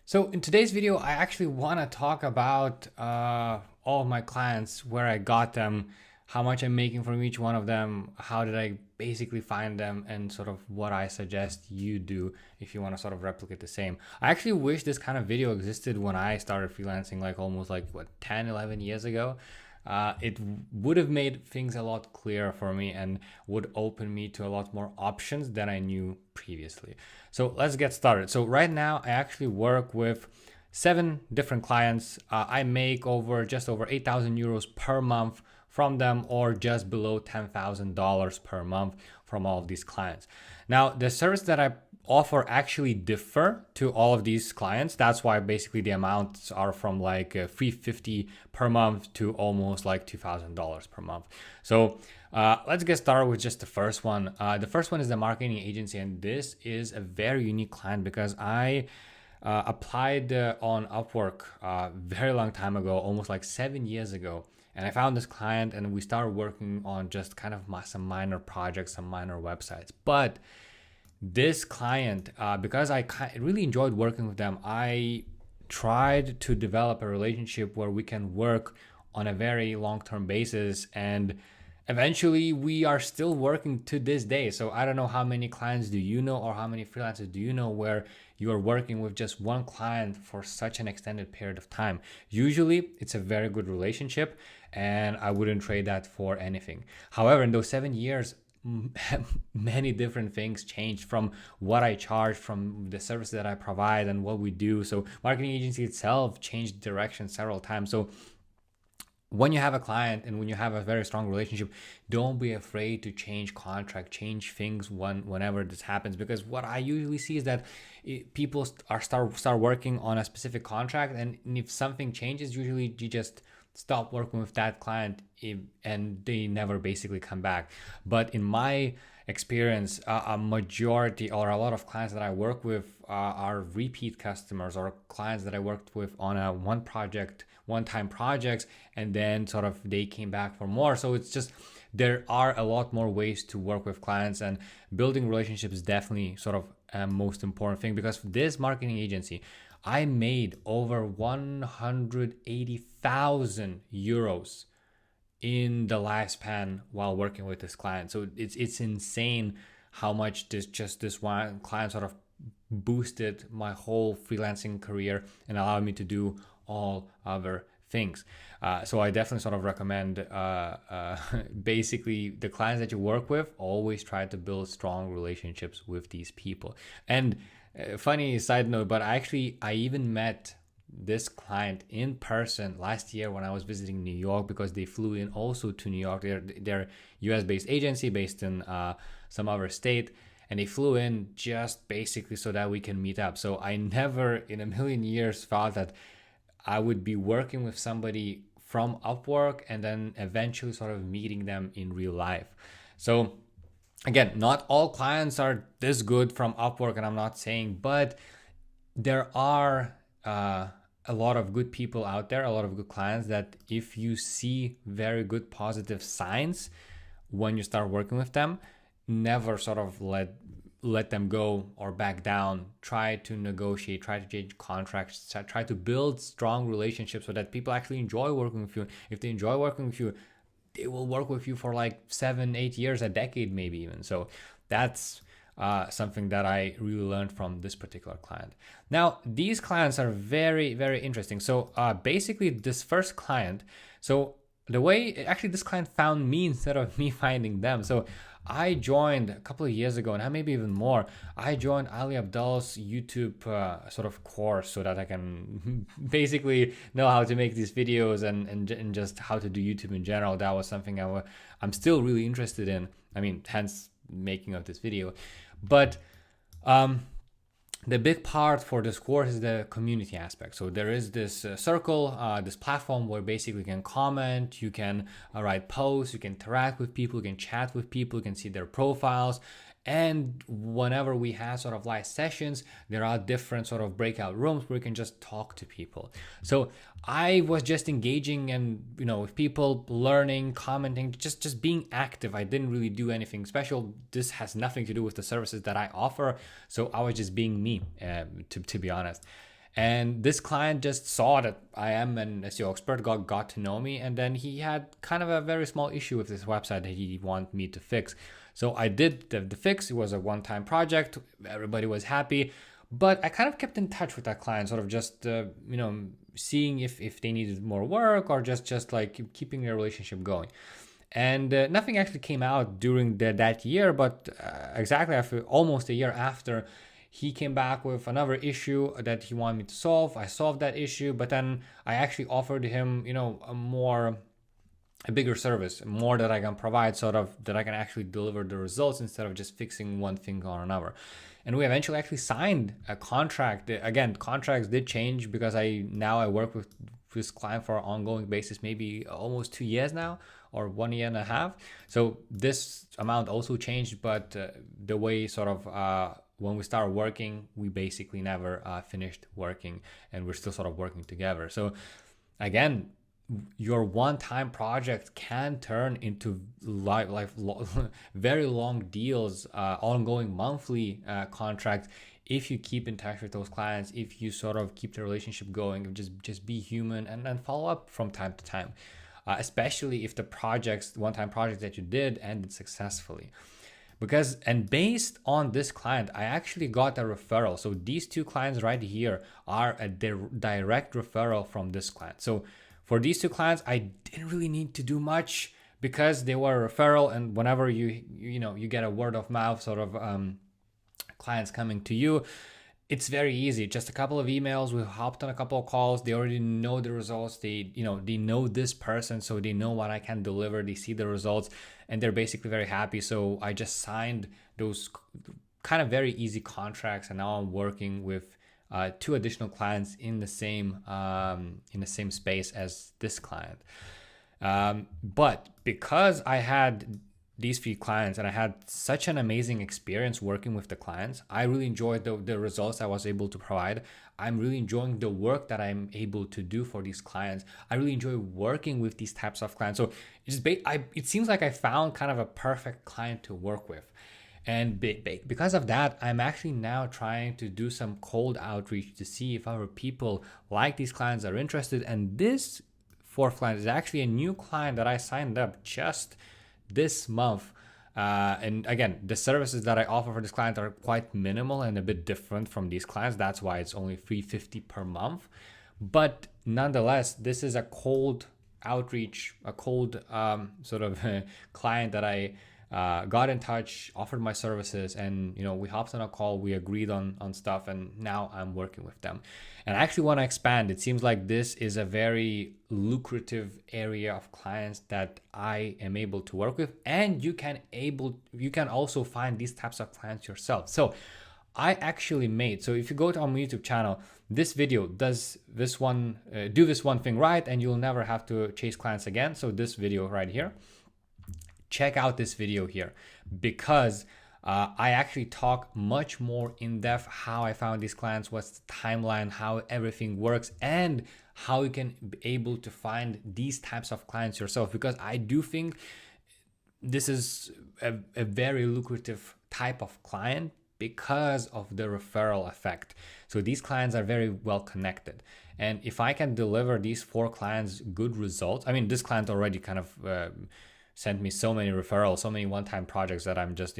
So in today's video, I actually want to talk about all of my clients, where I got them, how much I'm making from each one of them, how did I basically find them, and sort of what I suggest you do if you want to sort of replicate the same. I actually wish this kind of video existed when I started freelancing, like almost like what 10, 11 years ago. It would have made things a lot clearer for me and would open me to a lot more options than I knew previously. So let's get started. So right now I actually work with 7 different clients. I make just over 8,000 euros per month from them, or just below $10,000 per month from all of these clients. Now, the service that I offer actually differ to all of these clients. That's why basically the amounts are from like $350 per month to almost like $2,000 per month. So let's get started with just the first one. The first one is the marketing agency, and this is a very unique client because I applied on Upwork a very long time ago, almost like 7 years ago. And I found this client and we started working on just kind of some minor projects, some minor websites. But this client, because I really enjoyed working with them, I tried to develop a relationship where we can work on a very long-term basis. And eventually we are still working to this day. So I don't know how many clients do you know, or how many freelancers do you know where you are working with just one client for such an extended period of time. Usually it's a very good relationship and I wouldn't trade that for anything. However, in those 7 years, many different things changed, from what I charge, from the services that I provide and what we do. So marketing agency itself changed direction several times. So when you have a client and when you have a very strong relationship, don't be afraid to change contract, change things whenever this happens. Because what I usually see is that people start working on a specific contract, and if something changes, usually you just stop working with that client and they never basically come back. But in my experience, a majority or a lot of clients that I work with are repeat customers, or clients that I worked with on a one-time projects, and then sort of they came back for more. So it's just, there are a lot more ways to work with clients, and building relationships is definitely sort of a most important thing. Because this marketing agency, I made over 180,000 euros in the lifespan while working with this client. So it's insane how much this one client sort of boosted my whole freelancing career and allowed me to do all other things. So I definitely sort of recommend basically the clients that you work with, always try to build strong relationships with these people. And funny side note, but I even met this client in person last year when I was visiting New York, because they flew in also to New York. They're US based agency based in some other state, and they flew in just basically so that we can meet up. So I never in a million years thought that I would be working with somebody from Upwork and then eventually sort of meeting them in real life. So again, not all clients are this good from Upwork, and I'm not saying, but there are a lot of good people out there, a lot of good clients that if you see very good positive signs when you start working with them, never sort of let them go or back down. Try to negotiate, try to change contracts, try to build strong relationships so that people actually enjoy working with you. If they enjoy working with you, they will work with you for like 7-8 years, a decade maybe even. So that's something that I really learned from this particular client. Now, these clients are very, very interesting. So basically this first client, so the way actually this client found me instead of me finding them. So I joined a couple of years ago, and maybe even more, I joined Ali Abdal's YouTube sort of course so that I can basically know how to make these videos and just how to do YouTube in general. That was something I'm still really interested in. I mean, hence making of this video. But the big part for this course is the community aspect. So there is this circle, this platform where basically you can comment, you can write posts, you can interact with people, you can chat with people, you can see their profiles. And whenever we have sort of live sessions, there are different sort of breakout rooms where you can just talk to people. So I was just engaging and, with people, learning, commenting, just being active. I didn't really do anything special. This has nothing to do with the services that I offer. So I was just being me, to be honest. And this client just saw that I am an SEO expert, got to know me, and then he had kind of a very small issue with this website that he wanted me to fix. So I did the fix. It was a one-time project. Everybody was happy. But I kind of kept in touch with that client, sort of just, seeing if they needed more work or just like keeping their relationship going. And nothing actually came out during that year, but exactly after, almost a year after, he came back with another issue that he wanted me to solve. I solved that issue, but then I actually offered him, a bigger service, more that I can provide, sort of that I can actually deliver the results instead of just fixing one thing or another. And we eventually actually signed a contract. Again, contracts did change because I work with this client for an ongoing basis, maybe almost 2 years now, or 1.5 years. So this amount also changed, but the way sort of when we started working, we basically never finished working, and we're still sort of working together. So again, your one-time project can turn into very long deals, ongoing monthly contracts, if you keep in touch with those clients, if you sort of keep the relationship going, just be human and follow up from time to time, especially if the one-time projects that you did ended successfully. And based on this client, I actually got a referral. So these two clients right here are a direct referral from this client. So for these two clients, I didn't really need to do much because they were a referral. And whenever you get a word of mouth sort of clients coming to you, it's very easy. Just a couple of emails. We hopped on a couple of calls. They already know the results. They know this person, so they know what I can deliver. They see the results, and they're basically very happy. So I just signed those kind of very easy contracts, and now I'm working with two additional clients in the same space as this client. But because I had these few clients and I had such an amazing experience working with the clients, I really enjoyed the results I was able to provide. I'm really enjoying the work that I'm able to do for these clients. I really enjoy working with these types of clients. So it seems like I found kind of a perfect client to work with. And because of that, I'm actually now trying to do some cold outreach to see if other people like these clients are interested. And this fourth client is actually a new client that I signed up just this month. And again, the services that I offer for this client are quite minimal and a bit different from these clients. That's why it's only $350 per month. But nonetheless, this is a cold outreach, a cold sort of client that I got in touch, offered my services, and we hopped on a call, we agreed on stuff, and now I'm working with them. And I actually want to expand. It seems like this is a very lucrative area of clients that I am able to work with, and you can also find these types of clients yourself. So I actually so if you go to our YouTube channel, this video does this one thing right, and you'll never have to chase clients again. So this video right here, check out this video here, because I actually talk much more in depth how I found these clients, what's the timeline, how everything works, and how you can be able to find these types of clients yourself, because I do think this is a very lucrative type of client because of the referral effect. So these clients are very well connected. And if I can deliver these 4 clients good results, I mean, this client already kind of sent me so many referrals, so many one-time projects that I'm just,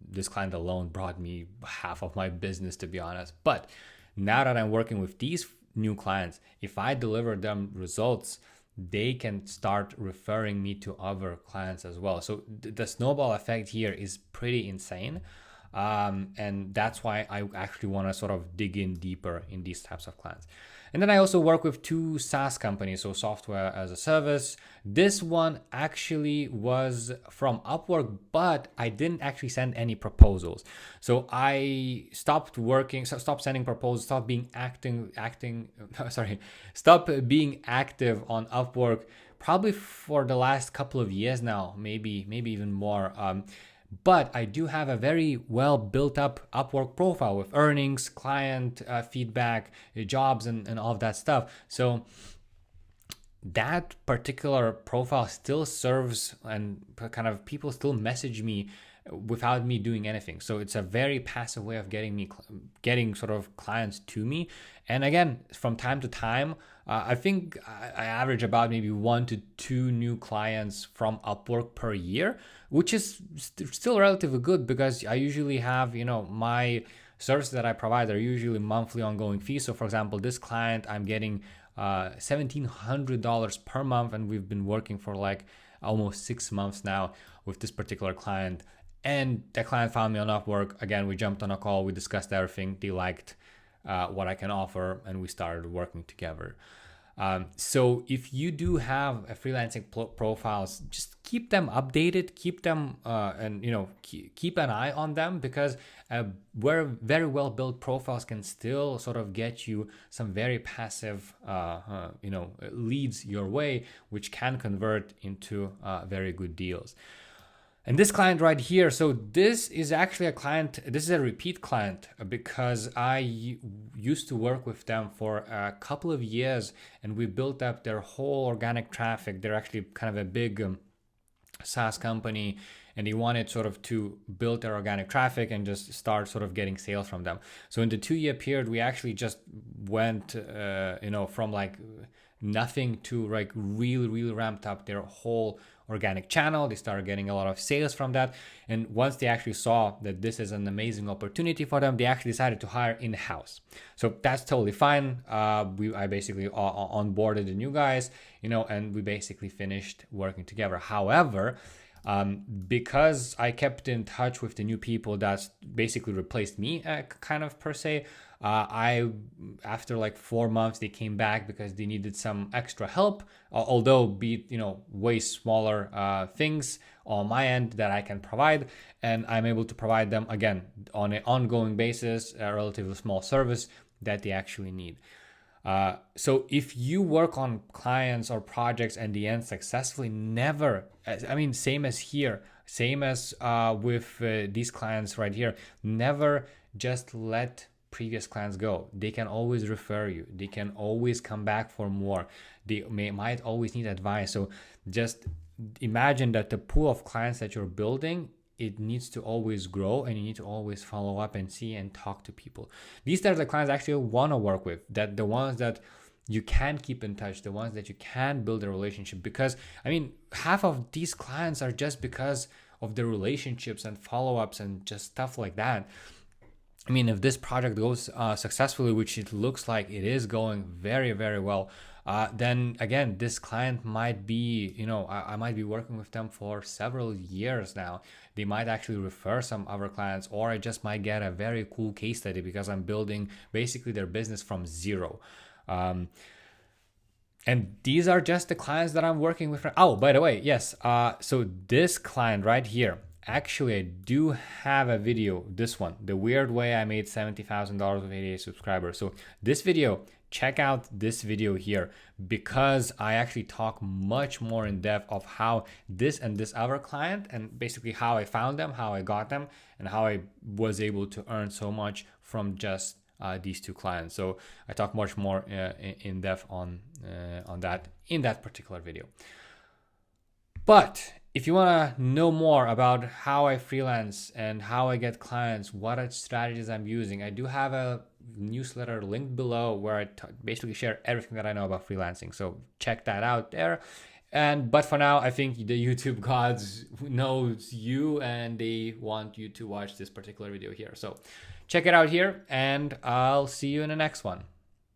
this client alone brought me half of my business, to be honest. But now that I'm working with these new clients, if I deliver them results, they can start referring me to other clients as well. So the snowball effect here is pretty insane. And that's why I actually want to sort of dig in deeper in these types of clients. And then I also work with 2 SaaS companies, so software as a service. This one actually was from Upwork, but I didn't actually send any proposals. So I stopped sending proposals, stopped being active on Upwork probably for the last couple of years now, maybe even more. But I do have a very well built up Upwork profile with earnings, client feedback, jobs, and all of that stuff. So that particular profile still serves, and kind of people still message me without me doing anything. So it's a very passive way of getting sort of clients to me. And again, from time to time, I think I average about maybe 1 to 2 new clients from Upwork per year, which is still relatively good because I usually have, my services that I provide are usually monthly ongoing fees. So for example, this client, I'm getting $1,700 per month, and we've been working for like almost 6 months now with this particular client. And that client found me on Upwork. Again, we jumped on a call, we discussed everything. They liked what I can offer, and we started working together. So if you do have a freelancing profiles, just keep them updated, keep them and keep an eye on them, because where very well built profiles can still sort of get you some very passive leads your way, which can convert into very good deals. And this client right here, so this is actually a client, this is a repeat client, because I used to work with them for a couple of years, and we built up their whole organic traffic. They're actually kind of a big SaaS company, and they wanted sort of to build their organic traffic and just start sort of getting sales from them. So in the 2-year period, we actually just went, from like nothing to like really ramped up their whole organic channel. They started getting a lot of sales from that. And once they actually saw that this is an amazing opportunity for them, they actually decided to hire in-house. So that's totally fine. I basically onboarded the new guys, and we basically finished working together. However, because I kept in touch with the new people that basically replaced me, kind of per se, after like 4 months, they came back because they needed some extra help, although be way smaller things on my end that I can provide, and I'm able to provide them again on an ongoing basis, a relatively small service that they actually need. So if you work on clients or projects and they end successfully, never, same as here, same as with these clients right here, never just let previous clients go. They can always refer you. They can always come back for more. They might always need advice. So just imagine that the pool of clients that you're building, it needs to always grow, and you need to always follow up and see and talk to people. These are the clients I actually want to work with, that the ones that you can keep in touch, the ones that you can build a relationship, because half of these clients are just because of the relationships and follow-ups and just stuff like that. If this project goes successfully, which it looks like it is going very, very well, then again, this client might be, I might be working with them for several years now. They might actually refer some other clients, or I just might get a very cool case study because I'm building basically their business from zero. And these are just the clients that I'm working with. Oh, by the way, yes. So this client right here, actually, I do have a video, this one, the weird way I made $70,000 with 88 subscribers. So this video, check out this video here, because I actually talk much more in depth of how this and this other client, and basically how I found them, how I got them, and how I was able to earn so much from just these 2 clients. So I talk much more in depth on that in that particular video. But if you want to know more about how I freelance and how I get clients, what strategies I'm using, I do have a newsletter linked below where I basically share everything that I know about freelancing. So check that out there. But for now, I think the YouTube gods knows you, and they want you to watch this particular video here. So check it out here, and I'll see you in the next one.